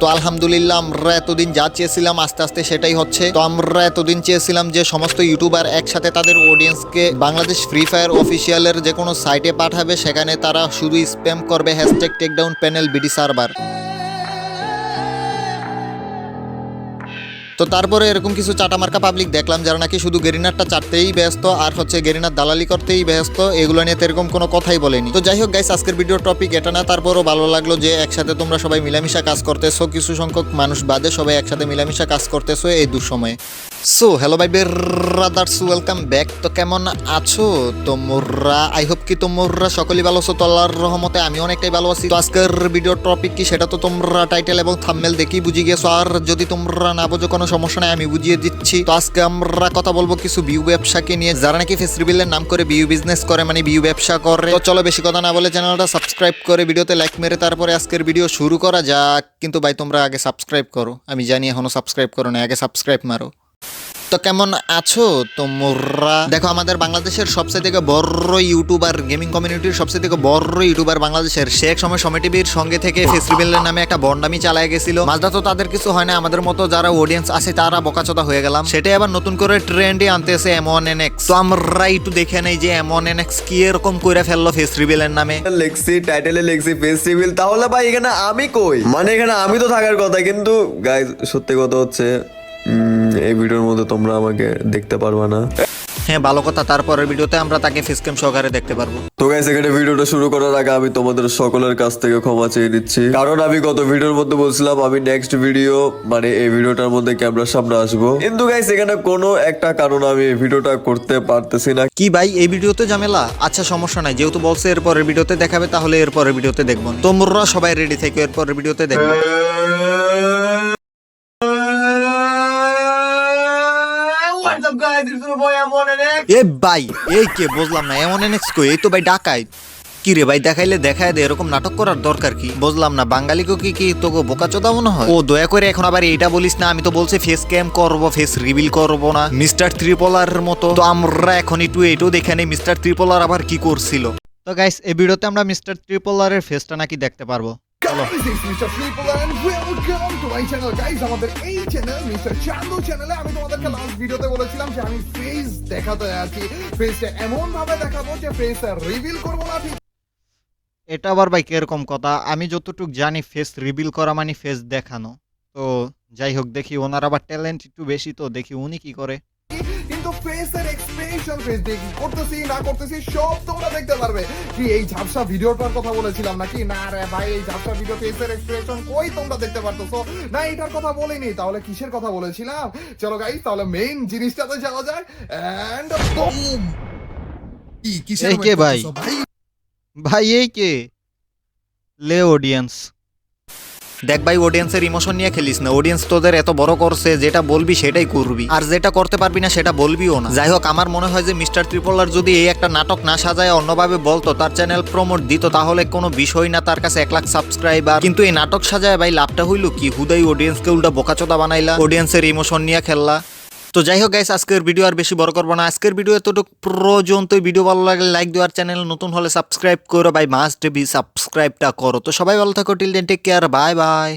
তো আলহামদুলিল্লাহ আমরা এতদিন যা চেয়েছিলাম আস্তে আস্তে সেটাই হচ্ছে। তো আমরা এতদিন চেয়েছিলাম যে সমস্ত ইউটিউবার একসাথে তাদের অডিয়েন্সকে বাংলাদেশ ফ্রি ফায়ার অফিসিয়ালের যে কোনো সাইটে পাঠাবে, সেখানে তারা শুধু স্প্যাম করবে hashtag takedown panel BD server. তো তারপরে এরকম কিছু চাটামার্কা পাবলিক দেখলাম যারা নাকি শুধু গেরিনারটা চাটতেই ব্যস্ত আর হচ্ছে গেরিনার দালালি করতেই ব্যস্ত, এগুলো নিয়ে তো এরকম কোনো কথাই বলেনি। তো যাই হোক গাইস, আজকের ভিডিও টপিক এটা না, তারপরও ভালো লাগলো যে একসাথে তোমরা সবাই মিলামিশা কাজ করতেছো, কিছু সংখ্যক মানুষ বাদে সবাই একসাথে মিলামিশা কাজ করতেছো এই দুঃসময়ে। সো হ্যালো ভাই ব্রাদার্স, ওয়েলকাম ব্যাক। তো কেমন আছো তোমরা? আই হোপ কি তোমরা সকলেই ভালো আছো। তো আল্লাহর রহমতে আমি অনেকটাই ভালো আছি। তো আজকের ভিডিও টপিক কি সেটা তো তোমরা টাইটেল এবং থাম্বনেল দেখেই বুঝে গেছো, আর যদি তোমরা না বোঝো কোনো সমস্যা নাই, আমি বুঝিয়ে দিচ্ছি। তো আজকে আমরা কথা বলবো কিছু বিউ ব্যবসাকে নিয়ে, যারা নাকি ফেস রিভিলের নাম করে বিউ বিজনেস করে, মানে বিউ ব্যবসা করে। তো চলো বেশি কথা না বলে চ্যানেলটা সাবস্ক্রাইব করে ভিডিওতে লাইক মেরে তারপরে আজকের ভিডিও শুরু করা যাক। কিন্তু ভাই তোমরা আগে সাবস্ক্রাইব করো, আমি জানি এখনো সাবস্ক্রাইব করো না, আগে সাবস্ক্রাইব মারো। তো কেমন আছো তোমরা? দেখো, আমাদের বাংলাদেশের সবচেয়ে থেকে বড় ইউটিউবার, গেমিং কমিউনিটির সবচেয়ে থেকে বড় ইউটিউবার বাংলাদেশের, সে এক সময় সময় টিভির সঙ্গে থেকে ফেস্টিভ্যালের নামে একটা বন্ডামি চালায় গেছিল। মাঝরা তো তাদের কিছু হয় না, আমাদের মতো যারা অডিয়েন্স আছে তারা বকাচোদা হয়ে গেলাম। সেটাই আবার নতুন করে ট্রেন্ডে আনতেছে M1NX। তো আমরা একটু দেখে নেই যে M1NX কি এরকম করে ফেললো ফেস্টিভ্যালের নামে। লেখছি টাইটেলে লেখছি ফেস্টিভ্যাল, তাহলে ভাই এখানে আমি কই? মানে এখানে আমি তো থাকার কথা, কিন্তু গাইজ সত্যি কথা হচ্ছে এই ভিডিওর মধ্যে তোমরা আমাকে দেখতে পারবা না। হ্যাঁ ভালো কথা, তারপরের ভিডিওতে আমরা তাকে ফেসক্যাম সহকারে দেখতে পারবো। তো গাইজ এখানে ভিডিওটা শুরু করার আগে আমি তোমাদের সকলের কাছ থেকে ক্ষমা চেয়ে নিচ্ছি, কারণ আমি গত ভিডিওর মধ্যে বলছিলাম আমি নেক্সট ভিডিও মানে এই ভিডিওটার মধ্যে ক্যামেরার সামনে আসবো, কিন্তু গাইজ এখানে কোনো একটা কারণ আমি এই ভিডিওটা করতে পারতেছি না। কি ভাই, এই ভিডিওতে ঝামেলা? আচ্ছা সমস্যা নাই, যেহেতু বলছে এরপরের ভিডিওতে দেখাবে তাহলে এরপরের ভিডিওতে দেখবো। তোমরা সবাই রেডি থেকে এরপরের ভিডিওতে দেখবো। এ ভাই এই কে বুঝলাম না, M1NX কই? এই তো ভাই ডাকাইত। কি রে ভাই, দেখাইলে দেখায় দে, এরকম নাটক করার দরকার কি বুঝলাম না। বাঙালিকে কি তোকে বোকাচোদা মনে হয়? ও দয়া করে এখন আবার এইটা বলিস না, আমি তো বলছি ফেস ক্যাম করবো, ফেস রিভিল করবো না মিস্টার ত্রিপলার মতো। তো আমরা এখন একটু এটাও দেখে নেই মিস্টার ত্রিপলার আবার কি করছিল। তো গাইস এই ভিডিওতে আমরা মিস্টার ত্রিপলারের ফেসটা নাকি দেখতে পারবো। Guys, it's Mr. Triple and welcome to my channel, guys. আমাদের এই চ্যানেল মিস্টার চান্দু চ্যানেলে আমি তোমাদেরকে লাস্ট ভিডিওতে বলেছিলাম যে আমি ফেস দেখাতে আছি, ফেসটা এমন ভাবে দেখাবো যে ফেসটা রিভিল করবো না। ঠিক এটা আবার ভাই কিরকম কথা? আমি যতটুকু জানি ফেস রিভিল করা মানে ফেস দেখানো। তো যাই হোক, দেখি ওনার আবার ট্যালেন্ট একটু বেশি, তো দেখি উনি কি করে। কিন্তু ফেসের এক্সপ্রেশন, ফেস দিয়ে কি করতেছি না করতেছি সব তোমরা দেখতে পারবে। কি এই ঝাপসা ভিডিওটার কথা বলেছিলাম নাকি? না রে ভাই, এই ঝাপসা ভিডিও ফেসের এক্সপ্রেশন কই তোমরা দেখতে পারতেছো না? এটার কথা বলিনি, তাহলে কিসের কথা বলেছিলাম? চলো গাইস, তাহলে মেইন জিনিসটাতে যাওয়া যায়। এন্ড কিসের এই কে ভাই? ভাই এই কে? লে অডিয়েন্স। দেখ ভাই, অডিয়েন্সের ইমোশন নিয়ে খেলিস না। অডিয়েন্স তোদের এত বড় করছে, যেটা বলবি সেটাই করবি, আর যেটা করতে পারবি না সেটা বলবিও না। যাই হোক, আমার মনে হয় যে মিস্টার ত্রিপলার যদি এই একটা নাটক না সাজায় অন্যভাবে বলতো, তার চ্যানেল প্রমোট দিত, তাহলে কোনো বিষয় না তার কাছে 1 লাখ সাবস্ক্রাইবার। কিন্তু এই নাটক সাজায় ভাই লাভটা হইল কি? হুদাই অডিয়েন্সকে উল্টা বোকাচোদা বানাইলা, অডিয়েন্সের ইমোশন নিয়ে খেললা। তো যাই হোক গাইস, আজকের ভিডিও আর বেশি বড় করবো না। আজকের ভিডিও এতটুকু পর্যন্ত। ভিডিও ভালো লাগলে লাইক দিও, আর চ্যানেল নতুন হলে সাবস্ক্রাইব করো ভাই, মাস্ট বি সাবস্ক্রাইবটা করো। তো সবাই ভালো থাকো, till then take care, bye by.